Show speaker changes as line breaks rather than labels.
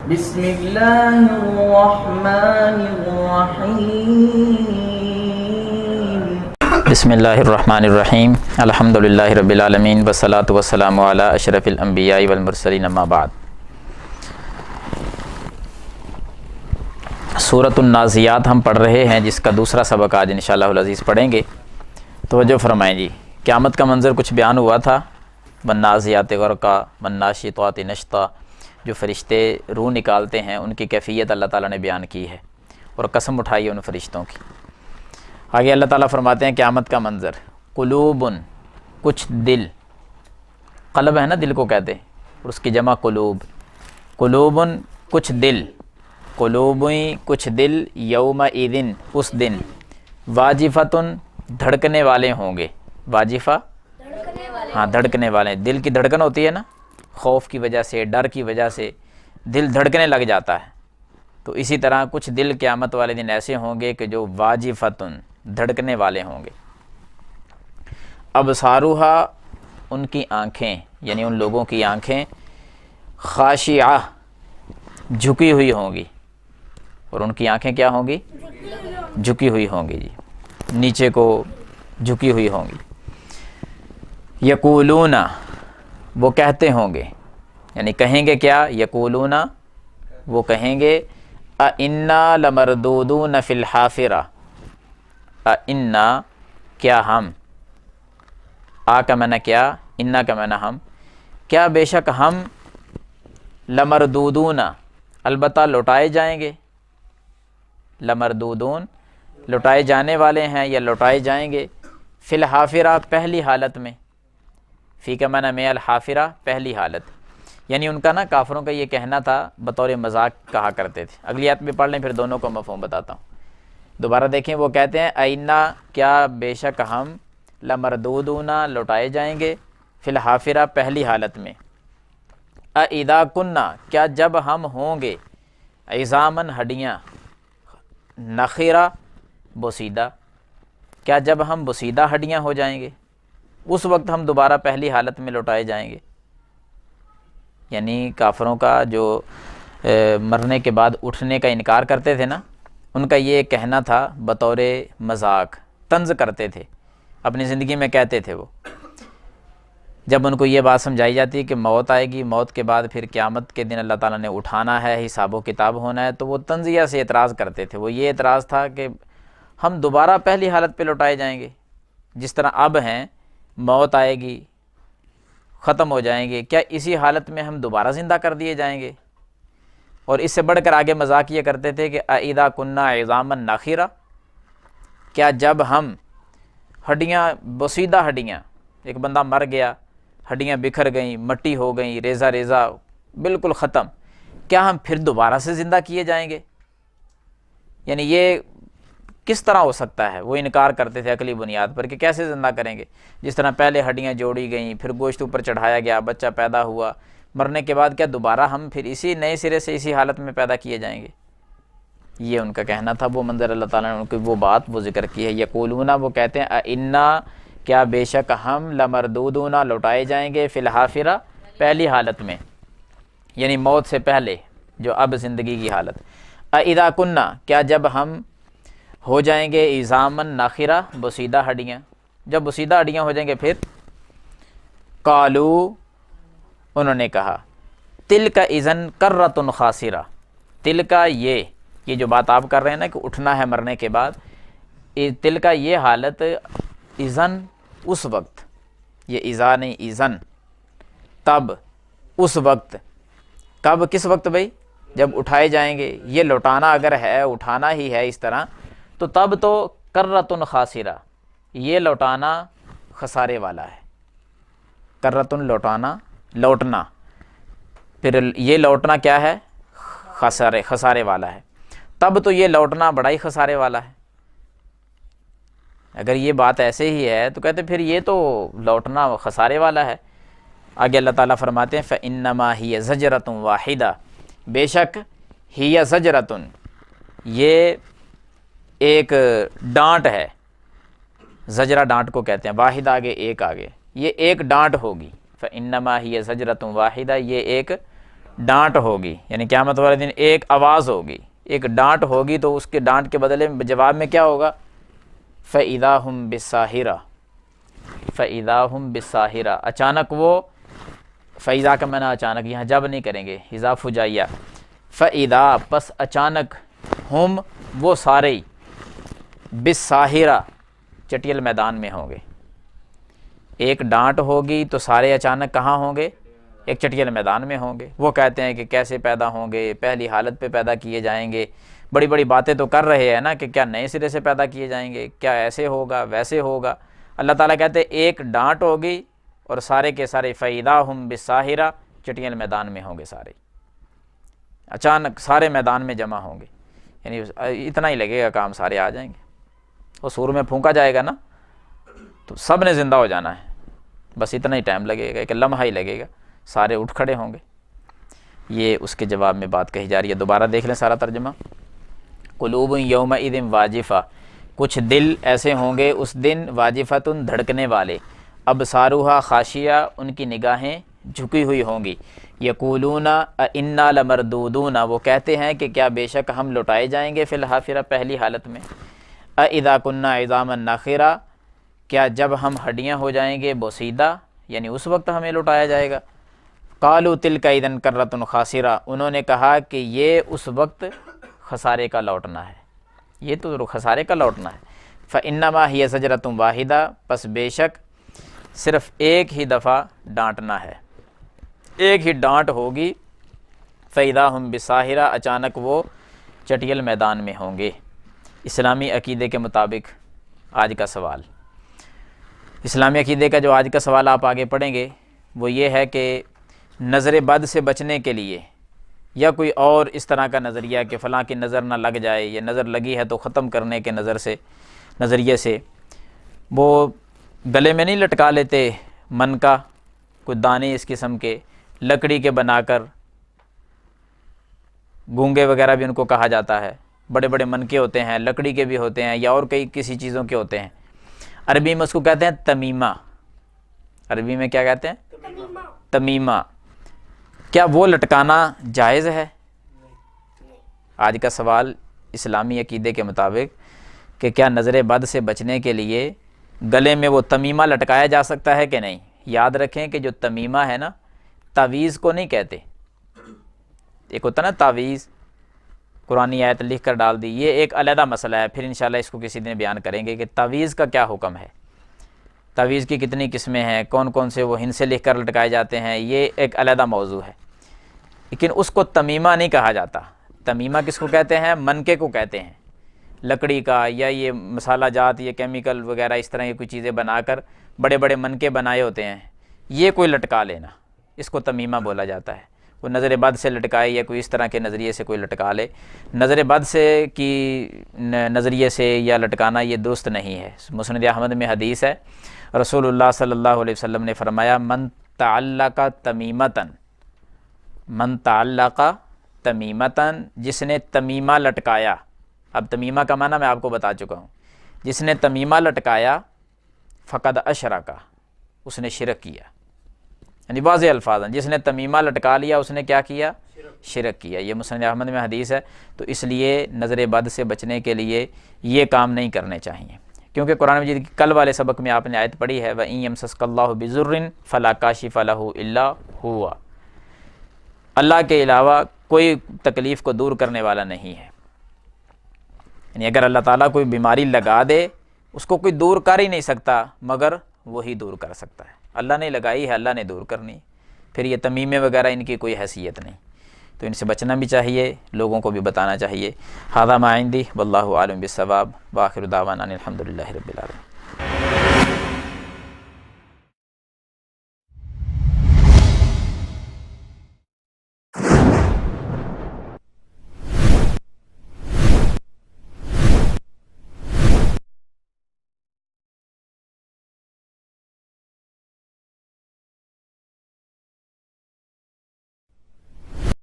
بسم اللہ الرحمن الرحیم
بسم اللہ الرحمن الرحیم الحمدللہ رب العالمین والصلاة والسلام علی اشرف الانبیاء والمرسلین اما بعد۔ سورۃ النازعات ہم پڑھ رہے ہیں، جس کا دوسرا سبق آج انشاءاللہ العزیز پڑھیں گے۔ توجہ فرمائیں جی، قیامت کا منظر کچھ بیان ہوا تھا، والنازعات غرقا والناشطات نشطا، جو فرشتے روح نکالتے ہیں ان کی کیفیت اللہ تعالیٰ نے بیان کی ہے اور قسم اٹھائی ہے ان فرشتوں کی۔ آگے اللہ تعالیٰ فرماتے ہیں قیامت کا منظر، قلوب کچھ دل، قلب ہے نا دل کو کہتے ہیں، اور اس کی جمع قلوب، قلوب کچھ دل، قلوب کچھ دل، یومئذ اس دن، واجفتن دھڑکنے والے ہوں گے، واجفہ ہاں دھڑکنے والے، دل کی دھڑکن ہوتی ہے نا، خوف کی وجہ سے، ڈر کی وجہ سے دل دھڑکنے لگ جاتا ہے، تو اسی طرح کچھ دل قیامت والے دن ایسے ہوں گے کہ جو واجفتن دھڑکنے والے ہوں گے۔ ابصارها ان کی آنکھیں، یعنی ان لوگوں کی آنکھیں، خاشعہ جھکی ہوئی ہوں گی، اور ان کی آنکھیں کیا ہوں گی؟ جھکی ہوئی ہوں گی جی، نیچے کو جھکی ہوئی ہوں گی۔ یقولون وہ کہتے ہوں گے، یعنی کہیں گے کیا؟ یقولون وہ کہیں گے اِنَّا لَمَرْدُودُونَ فِی الْحَافِرَةِ، اِنَّا کیا ہم، آ کا معنی کیا، اِنَّا کا معنی ہم، کیا بے شک ہم، لَمَرْدُودُونَ البتہ لوٹائے جائیں گے، لَمَرْدُودُون لوٹائے جانے والے ہیں یا لوٹائے جائیں گے، فِی الْحَافِرَةِ پہلی حالت میں، فی کا معنی میں، الحافرہ پہلی حالت، یعنی ان کا نا کافروں کا یہ کہنا تھا، بطور مذاق کہا کرتے تھے۔ اگلی آیت بھی پڑھ لیں پھر دونوں کو مفہوم بتاتا ہوں، دوبارہ دیکھیں۔ وہ کہتے ہیں اِنَّا کیا بے شک ہم، لَمَرْدُودُونَ لوٹائے جائیں گے، فی الحافرہ پہلی حالت میں، اَإِذَا كُنَّا کیا جب ہم ہوں گے، عِظَامًا ہڈیاں، نخرہ بوسیدہ، کیا جب ہم بوسیدہ ہڈیاں ہو جائیں گے، اس وقت ہم دوبارہ پہلی حالت میں لوٹائے جائیں گے۔ یعنی کافروں کا جو مرنے کے بعد اٹھنے کا انکار کرتے تھے نا، ان کا یہ کہنا تھا، بطور مذاق طنز کرتے تھے، اپنی زندگی میں کہتے تھے وہ۔ جب ان کو یہ بات سمجھائی جاتی کہ موت آئے گی، موت کے بعد پھر قیامت کے دن اللہ تعالیٰ نے اٹھانا ہے، حساب و کتاب ہونا ہے، تو وہ طنزیہ سے اعتراض کرتے تھے۔ وہ یہ اعتراض تھا کہ ہم دوبارہ پہلی حالت پہ لوٹائے جائیں گے، جس طرح اب ہیں، موت آئے گی، ختم ہو جائیں گے، کیا اسی حالت میں ہم دوبارہ زندہ کر دیے جائیں گے؟ اور اس سے بڑھ کر آگے مذاق یہ کرتے تھے کہ اَإِذَا كُنَّا عِظَامًا نَخِرَةً کیا جب ہم ہڈیاں، بوسیدہ ہڈیاں، ایک بندہ مر گیا، ہڈیاں بکھر گئیں، مٹی ہو گئیں، ریزہ ریزہ بالکل ختم، کیا ہم پھر دوبارہ سے زندہ کیے جائیں گے؟ یعنی یہ کس طرح ہو سکتا ہے؟ وہ انکار کرتے تھے عقلی بنیاد پر کہ کیسے زندہ کریں گے، جس طرح پہلے ہڈیاں جوڑی گئیں، پھر گوشت اوپر چڑھایا گیا، بچہ پیدا ہوا، مرنے کے بعد کیا دوبارہ ہم پھر اسی نئے سرے سے اسی حالت میں پیدا کیے جائیں گے؟ یہ ان کا کہنا تھا۔ وہ منظر اللہ تعالیٰ نے ان کی وہ بات وہ ذکر کی ہے۔ یقولون وہ کہتے ہیں اِنَّا کیا بے شک ہم، لَمَرْدُودُونَ لوٹائے جائیں گے، فِی الْحَافِرَةِ پہلی حالت میں، یعنی موت سے پہلے جو اب زندگی کی حالت۔ اِذَا كُنَّا کیا جب ہم ہو جائیں گے، عِظَامًا نَخِرَةً بوسیدہ ہڈیاں، جب بوسیدہ ہڈیاں ہو جائیں گے، پھر قالوا انہوں نے کہا، تِلْکَ اِذًا کَرَّةٌ خَاسِرَةٌ تِلْکَ یہ جو بات آپ کر رہے ہیں نا کہ اٹھنا ہے مرنے کے بعد، تِلْکَ یہ حالت، اِذًا اس وقت، یہ اِذَا نہیں اِذًا، تب اس وقت، کب کس وقت بھائی؟ جب اٹھائے جائیں گے، یہ لوٹانا اگر ہے، اٹھانا ہی ہے اس طرح، تو تب تو کرۃ خاسرہ، یہ لوٹانا خسارے والا ہے، کرۃ لوٹانا، لوٹنا، پھر یہ لوٹنا کیا ہے؟ خسارے والا ہے، تب تو یہ لوٹنا بڑا ہی خسارے والا ہے۔ اگر یہ بات ایسے ہی ہے تو کہتے پھر یہ تو لوٹنا خسارے والا ہے۔ آگے اللہ تعالیٰ فرماتے ہیں فَإِنَّمَا هِيَ زَجْرَةٌ وَاحِدَةٌ بے شک ہِیَ زَجْرَةٌ یہ ایک ڈانٹ ہے، زجرہ ڈانٹ کو کہتے ہیں، واحد آگے ایک آگے، یہ ایک ڈانٹ ہوگی، فَإِنَّمَا هِيَ زَجْرَةٌ وَاحِدَةٌ یہ ایک ڈانٹ ہوگی، یعنی قیامت والے دن ایک آواز ہوگی، ایک ڈانٹ ہوگی، تو اس کے ڈانٹ کے بدلے میں جواب میں کیا ہوگا؟ فَإِذَا هُمْ بِالسَّاهِرَةِ فَإِذَا هُمْ بِالسَّاهِرَةِ اچانک وہ، فَإِذَا کا معنی اچانک، یہاں جب نہیں کریں گے، اذا فجائیہ، فَإِذَا پس اچانک، ہم وہ سارے، بِالسَّاهِرَةِ چٹیل میدان میں ہوں گے۔ ایک ڈانٹ ہوگی تو سارے اچانک کہاں ہوں گے؟ ایک چٹیل میدان میں ہوں گے۔ وہ کہتے ہیں کہ کیسے پیدا ہوں گے، پہلی حالت پہ پیدا کیے جائیں گے، بڑی بڑی باتیں تو کر رہے ہیں نا کہ کیا نئے سرے سے پیدا کیے جائیں گے، کیا ایسے ہوگا ویسے ہوگا۔ اللہ تعالیٰ کہتے ہیں ایک ڈانٹ ہوگی اور سارے کے سارے فَإِذَا هُمْ بِالسَّاهِرَةِ چٹیل میدان میں ہوں گے، سارے اچانک سارے میدان میں جمع ہوں گے، یعنی اتنا ہی لگے گا کام، سارے آ جائیں گے۔ وہ سور میں پھونکا جائے گا نا تو سب نے زندہ ہو جانا ہے، بس اتنا ہی ٹائم لگے گا، ایک لمحہ ہی لگے گا، سارے اٹھ کھڑے ہوں گے۔ یہ اس کے جواب میں بات کہی جا رہی ہے۔ دوبارہ دیکھ لیں سارا ترجمہ۔ قلوب یومئذ واجفہ، کچھ دل ایسے ہوں گے اس دن، واجفتن دھڑکنے والے، ابصارها خاشیہ، ان کی نگاہیں جھکی ہوئی ہوں گی، یقولون انا لمردودون، وہ کہتے ہیں کہ کیا بے شک ہم لوٹائے جائیں گے فی الحافرہ پہلی حالت میں، اذا کنا عظاما نخرہ، کیا جب ہم ہڈیاں ہو جائیں گے بوسیدہ، یعنی اس وقت ہمیں لوٹایا جائے گا۔ قالوا تلک اذا کرۃ خاسرہ، انہوں نے کہا کہ یہ اس وقت خسارے کا لوٹنا ہے، یہ تو خسارے کا لوٹنا ہے۔ فانما ہی زجرۃ واحدہ، پس بے شک صرف ایک ہی دفعہ ڈانٹنا ہے، ایک ہی ڈانٹ ہوگی۔ فاذا ہم بساہرہ، اچانک وہ چٹیل میدان میں ہوں گے۔ اسلامی عقیدے کے مطابق آج کا سوال، اسلامی عقیدے کا جو آج کا سوال آپ آگے پڑھیں گے وہ یہ ہے کہ نظر بد سے بچنے کے لیے، یا کوئی اور اس طرح کا نظریہ کہ فلاں کی نظر نہ لگ جائے، یہ نظر لگی ہے تو ختم کرنے کے نظریے سے وہ گلے میں نہیں لٹکا لیتے من کا کوئی دانے اس قسم کے، لکڑی کے بنا کر، گونگے وغیرہ بھی ان کو کہا جاتا ہے، بڑے بڑے من کے ہوتے ہیں، لکڑی کے بھی ہوتے ہیں، یا اور کسی چیزوں کے ہوتے ہیں۔ عربی میں اس کو کہتے ہیں تمیمہ، عربی میں کیا کہتے ہیں؟ تمیمہ۔ کیا وہ لٹکانا جائز ہے؟ آج کا سوال اسلامی عقیدے کے مطابق کہ کیا نظر بد سے بچنے کے لیے گلے میں وہ تمیمہ لٹکایا جا سکتا ہے کہ نہیں؟ یاد رکھیں کہ جو تمیمہ ہے نا، تعویذ کو نہیں کہتے۔ ایک ہوتا نا تعویذ، قرآنی آیت لکھ کر ڈال دی، یہ ایک علیحدہ مسئلہ ہے، پھر انشاءاللہ اس کو کسی دن بیان کریں گے کہ تعویذ کا کیا حکم ہے، تعویذ کی کتنی قسمیں ہیں، کون کون سے وہ ہند سے لکھ کر لٹکائے جاتے ہیں، یہ ایک علیحدہ موضوع ہے۔ لیکن اس کو تمیمہ نہیں کہا جاتا۔ تمیمہ کس کو کہتے ہیں؟ منکے کو کہتے ہیں، لکڑی کا یا یہ مسالہ جات، یہ کیمیکل وغیرہ اس طرح کی کوئی چیزیں بنا کر بڑے بڑے منکے بنائے ہوتے ہیں، یہ کوئی لٹکا لینا، اس کو تمیمہ بولا جاتا ہے۔ وہ نظر بد سے لٹکائے یا کوئی اس طرح کے نظریے سے کوئی لٹکا لے، نظر بد سے کی نظریے سے یا لٹکانا یہ درست نہیں ہے۔ مسند احمد میں حدیث ہے، رسول اللہ صلی اللہ علیہ وسلم نے فرمایا، من تعلق تمیمتن، من تعلق تمیمتن، جس نے تمیمہ لٹکایا۔ اب تمیمہ کا معنی میں آپ کو بتا چکا ہوں، جس نے تمیمہ لٹکایا، فقد اشرکا، اس نے شرک کیا، یعنی واضح الفاظ ہیں، جس نے تمیمہ لٹکا لیا اس نے کیا کیا؟ شرک کیا۔ یہ مسند احمد میں حدیث ہے، تو اس لیے نظر بد سے بچنے کے لیے یہ کام نہیں کرنے چاہیے، کیونکہ قرآن مجید کی کل والے سبق میں آپ نے آیت پڑھی ہے، وَإِن يَمْسَسْكَ اللَّهُ بِضُرٍّ فَلَا كَاشِفَ لَهُ إِلَّا هُوَ، اللہ کے علاوہ کوئی تکلیف کو دور کرنے والا نہیں ہے۔ یعنی اگر اللہ تعالیٰ کوئی بیماری لگا دے، اس کو کوئی دور کر ہی نہیں سکتا مگر وہی دور کر سکتا ہے۔ اللہ نے لگائی ہے، اللہ نے دور کرنی، پھر یہ تمیمے وغیرہ ان کی کوئی حیثیت نہیں، تو ان سے بچنا بھی چاہیے، لوگوں کو بھی بتانا چاہیے۔ ھذا ما عندی واللہ اعلم بالصواب، وآخر دعوانا ان الحمد للہ رب العالمین۔